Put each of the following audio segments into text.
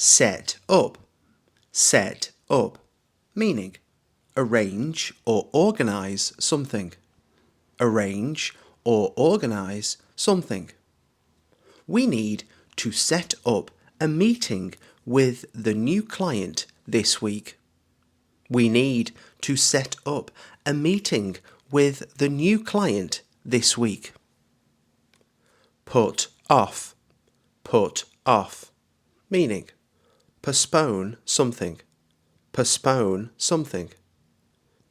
Set up, set up, meaning arrange or organize something. Arrange or organize something. We need to set up a meeting with the new client this week. We need to set up a meeting with the new client this week. Put off, meaning postpone something, postpone something.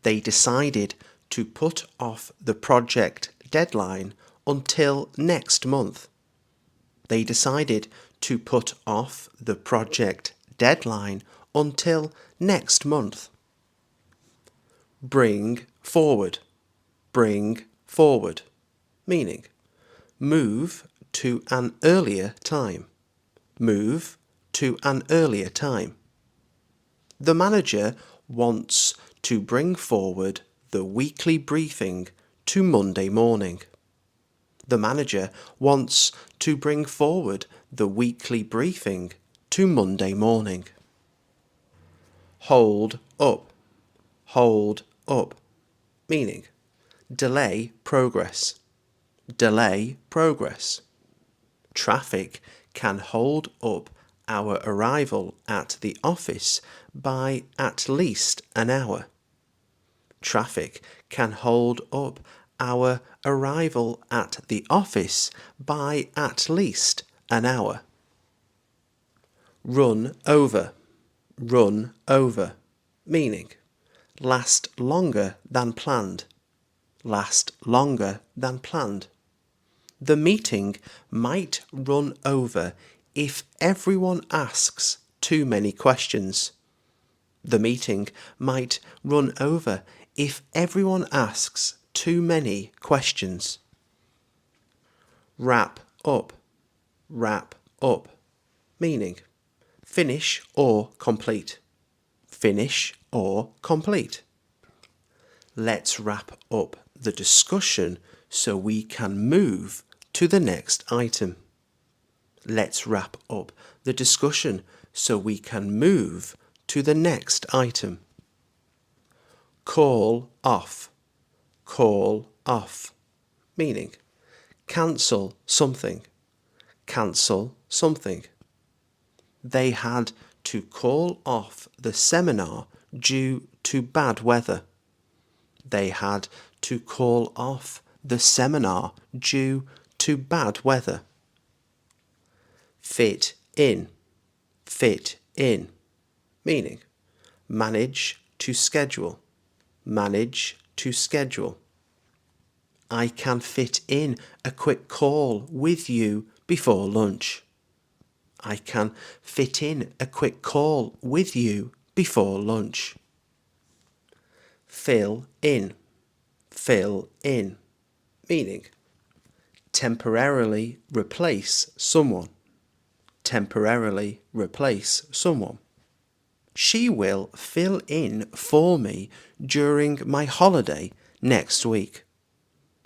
They decided to put off the project deadline until next month. They decided to put off the project deadline until next month. Bring forward, meaning move to an earlier time, move to an earlier time. The manager wants to bring forward the weekly briefing to Monday morning. The manager wants to bring forward the weekly briefing to Monday morning. Hold up, meaning delay progress, delay progress. Traffic can hold up our arrival at the office by at least an hour. Traffic can hold up our arrival at the office by at least an hour. Run over, meaning last longer than planned, last longer than planned. The meeting might run over if everyone asks too many questions. The meeting might run over if everyone asks too many questions. Wrap up, meaning finish or complete, finish or complete. Let's wrap up the discussion so we can move to the next item. Let's wrap up the discussion so we can move to the next item. Call off, meaning cancel something, cancel something. They had to call off the seminar due to bad weather. They had to call off the seminar due to bad weather. Fit in, meaning manage to schedule, manage to schedule. I can fit in a quick call with you before lunch. I can fit in a quick call with you before lunch. Fill in, meaning temporarily replace someone, temporarily replace someone. She will fill in for me during my holiday next week.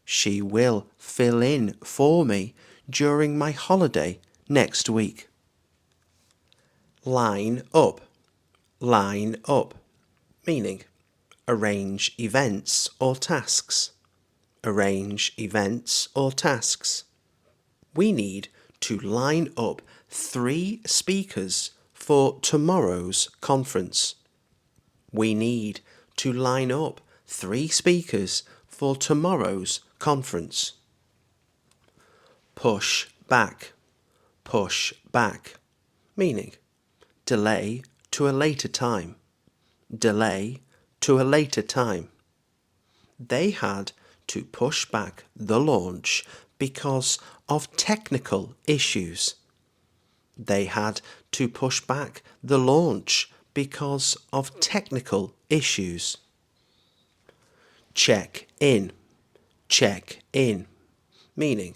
She will fill in for me during my holiday next week. Line up, meaning arrange events or tasks, arrange events or tasks. We need to line up 3 speakers for tomorrow's conference. We need to line up 3 speakers for tomorrow's conference. Push back, meaning delay to a later time, delay to a later time. They had to push back the launch because of technical issues. They had to push back the launch because of technical issues. Check in, meaning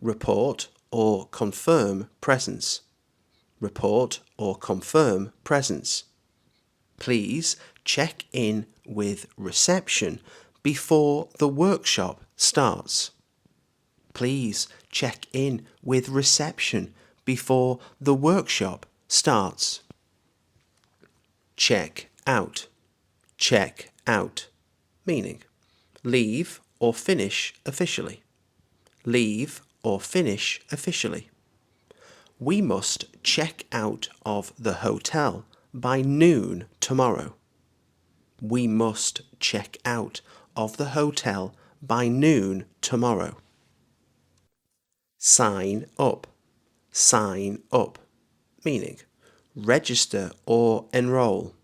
report or confirm presence, report or confirm presence. Please check in with reception before the workshop starts. Please check in with reception before the workshop starts. Check out, meaning leave or finish officially. Leave or finish officially. We must check out of the hotel by noon tomorrow. We must check out of the hotel by noon tomorrow. Sign up, meaning register or enroll,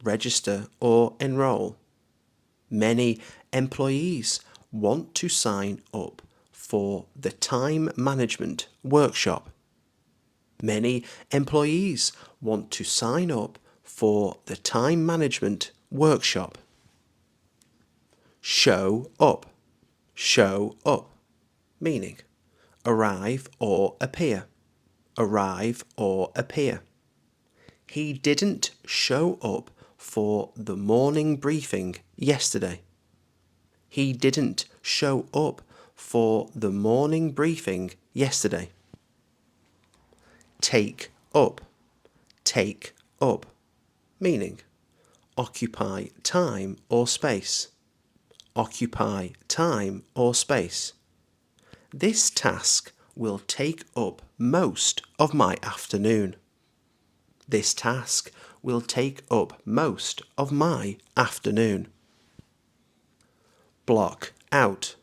register or enroll. Many employees want to sign up for the time management workshop. Many employees want to sign up for the time management workshop. Show up, meaning arrive or appear, arrive or appear. He didn't show up for the morning briefing yesterday. He didn't show up for the morning briefing yesterday. Take up, meaning occupy time or space. Occupy time or space. This task will take up most of my afternoon. This task will take up most of my afternoon. Block out,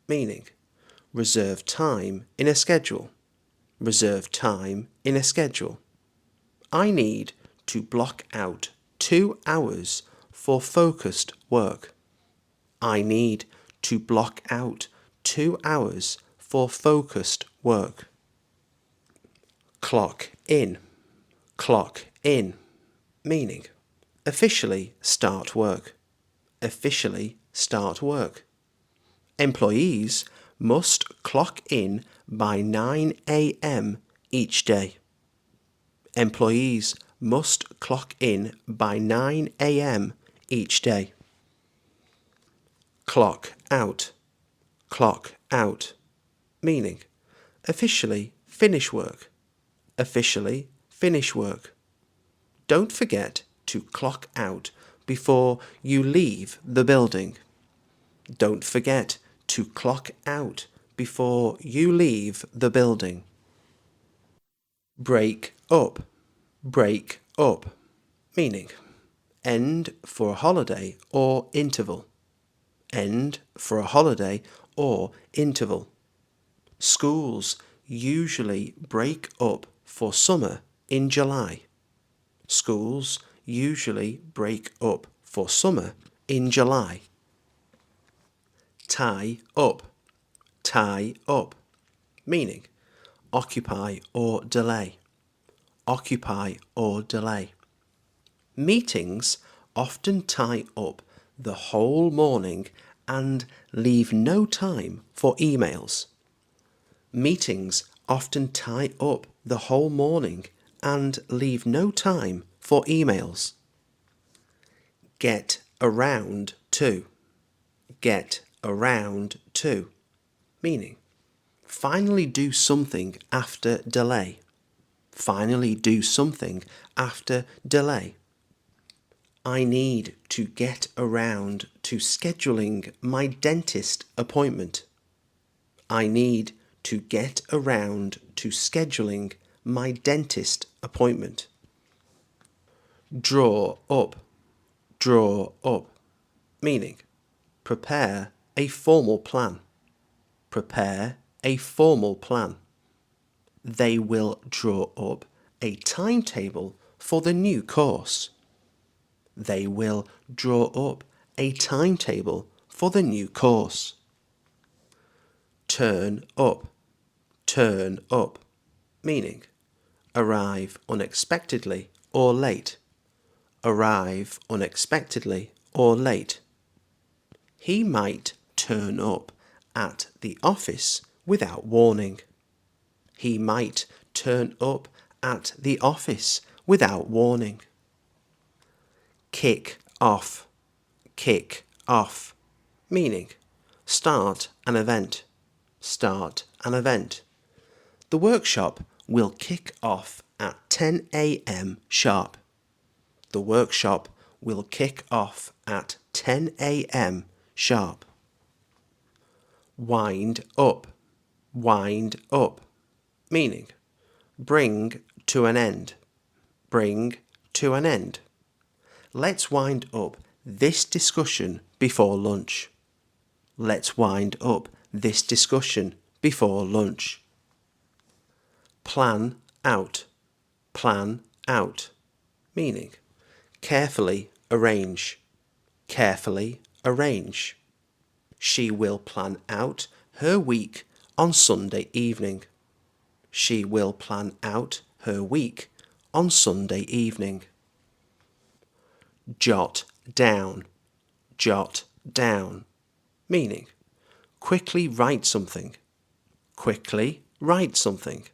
meaning reserve time in a schedule. Reserve time in a schedule. I need to block out 2 hours for focused work. I need to block out 2 hours for focused work. Clock in, meaning officially start work. Officially start work. Employees must clock in by 9 a.m. each day. Employees must clock in by 9 a.m. each day. Clock out, meaning officially finish work. Officially finish work. Don't forget to clock out before you leave the building. Don't forget to clock out before you leave the building. Break up, meaning end for a holiday or interval. End for a holiday or interval. Schools usually break up for summer in July. Schools usually break up for summer in July. Tie up, meaning occupy or delay. Occupy or delay. Meetings often tie up the whole morning and leave no time for emails. Meetings often tie up the whole morning and leave no time for emails. Get around to. Get around to, meaning finally do something after delay. Finally do something after delay. I need to get around to scheduling my dentist appointment. I need to get around to scheduling my dentist appointment. Draw up, meaning prepare a formal plan. Prepare a formal plan. They will draw up a timetable for the new course. They will draw up a timetable for the new course. Turn up, meaning arrive unexpectedly or late. Arrive unexpectedly or late. He might turn up at the office without warning. He might turn up at the office without warning. Kick off, meaning start an event. Start an event. The workshop will kick off at 10 a.m. sharp. The workshop will kick off at 10 a.m. sharp. Wind up, meaning bring to an end, bring to an end. Let's wind up this discussion before lunch. Let's wind up this discussion before lunch. Plan out, meaning carefully arrange, carefully arrange. She will plan out her week on Sunday evening. She will plan out her week on Sunday evening. Jot down, meaning quickly write something, quickly write something.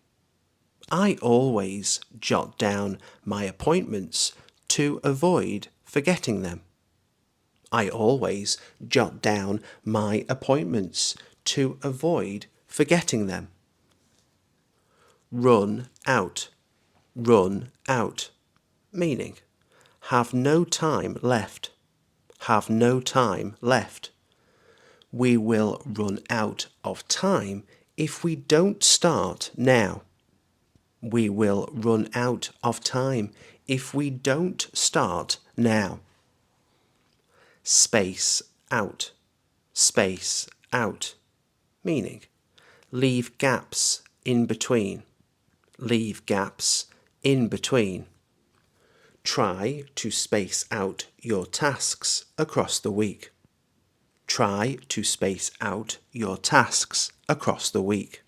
I always jot down my appointments to avoid forgetting them. I always jot down my appointments to avoid forgetting them. Run out, meaning have no time left, have no time left. We will run out of time if we don't start now. We will run out of time if we don't start now. Space out, meaning leave gaps in between, leave gaps in between. Try to space out your tasks across the week. Try to space out your tasks across the week.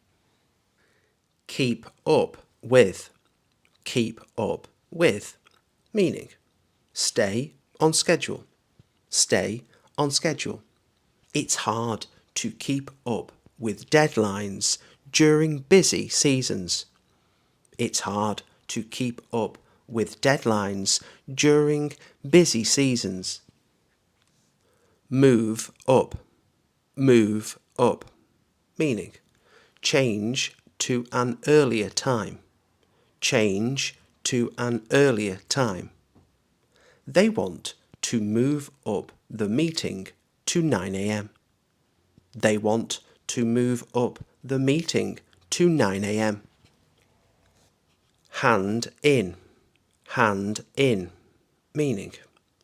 Keep up with, meaning stay on schedule, stay on schedule. It's hard to keep up with deadlines during busy seasons. It's hard to keep up with deadlines during busy seasons. Move up, meaning change to an earlier time, change to an earlier time. They want to move up the meeting to 9 a.m. They want to move up the meeting to 9 a.m. Hand in, meaning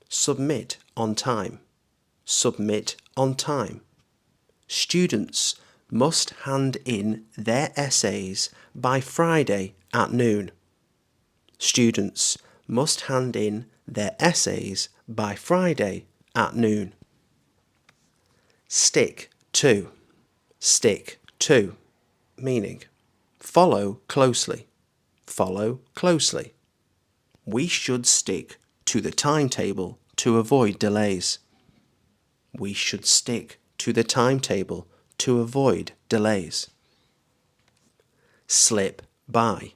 submit on time, submit on time. Students must hand in their essays by Friday at noon. Students must hand in their essays by Friday at noon. Stick to, meaning follow closely, follow closely. We should stick to the timetable to avoid delays. We should stick to the timetable to avoid delays. Slip by,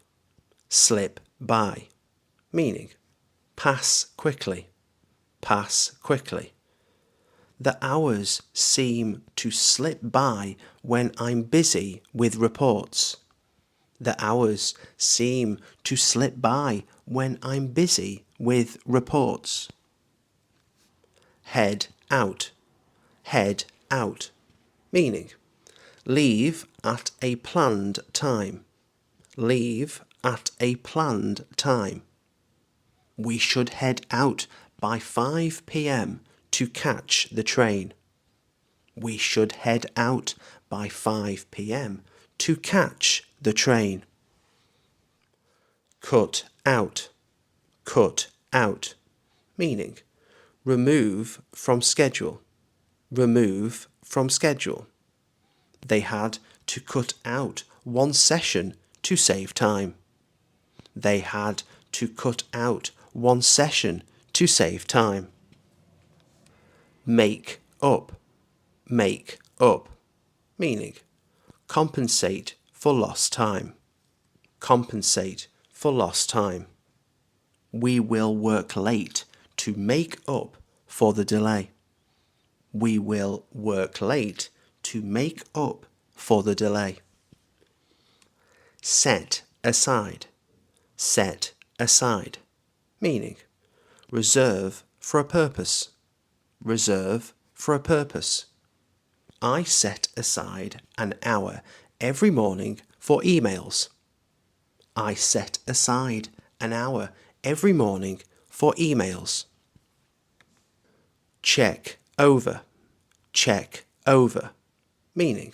meaning pass quickly, pass quickly. The hours seem to slip by when I'm busy with reports. The hours seem to slip by when I'm busy with reports. Head out, meaning leave at a planned time, leave at a planned time. We should head out by 5 p.m. to catch the train. We should head out by 5 p.m. to catch the train. Cut out, meaning remove from schedule, remove from schedule. They had to cut out one session to save time. They had to cut out one session to save time. Make up, meaning compensate for lost time, compensate for lost time. We will work late to make up for the delay. We will work late to make up for the delay. Set aside, set aside, meaning reserve for a purpose, reserve for a purpose. I set aside an hour every morning for emails. I set aside an hour every morning for emails. Check over, meaning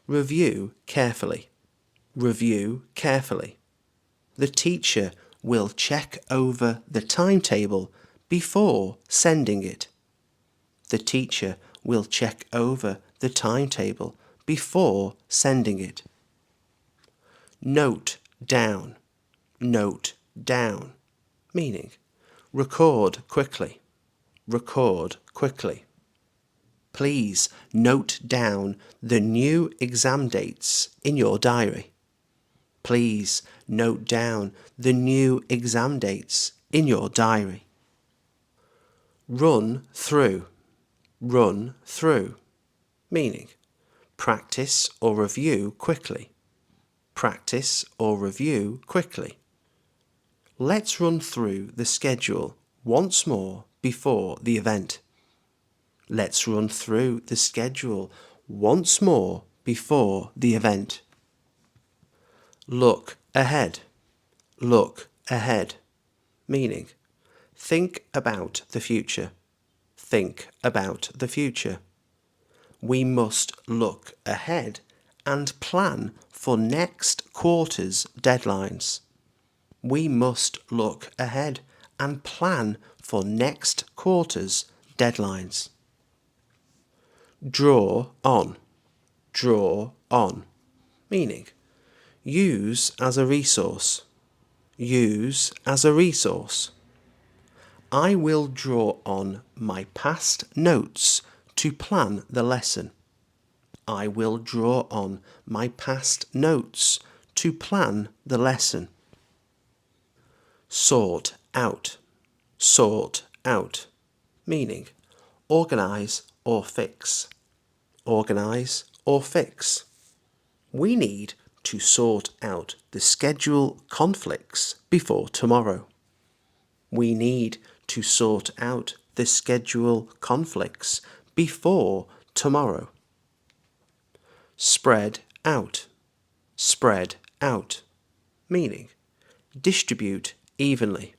review carefully, review carefully. The teacher will check over the timetable before sending it. The teacher will check over the timetable before sending it. Note down, meaning record quickly, record quickly. Please note down the new exam dates in your diary. Please note down the new exam dates in your diary. Run through, meaning practice or review quickly, practice or review quickly. Let's run through the schedule once more before the event. Let's run through the schedule once more before the event. Look ahead, meaning think about the future, think about the future. We must look ahead and plan for next quarter's deadlines. We must look ahead and plan for next quarter's deadlines. Draw on, meaning use as a resource, use as a resource. I will draw on my past notes to plan the lesson. I will draw on my past notes to plan the lesson. Sort out, meaning organize or fix, organize or fix. We need to sort out the schedule conflicts before tomorrow. We need to sort out the schedule conflicts before tomorrow. Spread out, meaning distribute evenly,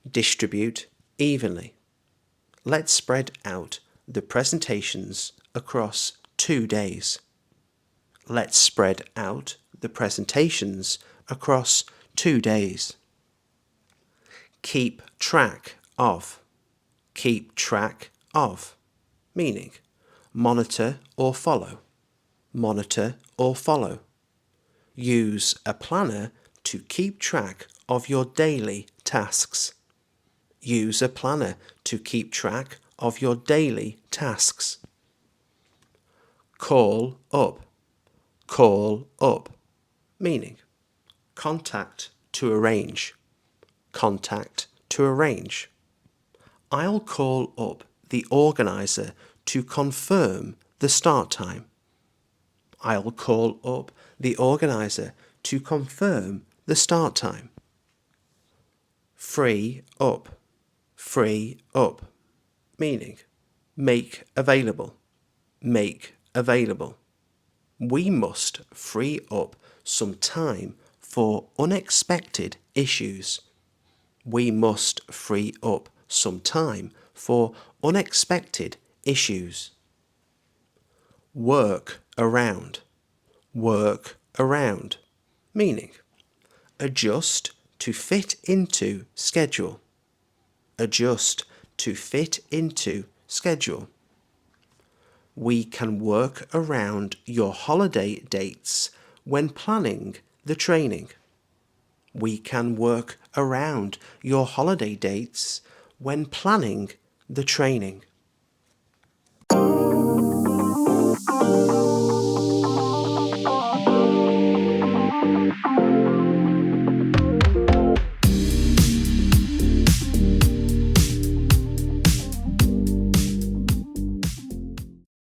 distribute evenly. Let's spread out the presentations across 2 days. Let's spread out the presentations across 2 days. Keep track of, meaning monitor or follow, monitor or follow. Use a planner to keep track of your daily tasks. Use a planner to keep track of your daily tasks. Call up, meaning contact to arrange, contact to arrange. I'll call up the organizer to confirm the start time. I'll call up the organizer to confirm the start time. Free up, meaning make available, make available. We must free up some time for unexpected issues. We must free up some time for unexpected issues. Work around, meaning adjust to fit into schedule, adjust to fit into schedule. We can work around your holiday dates when planning the training. We can work around your holiday dates when planning the training.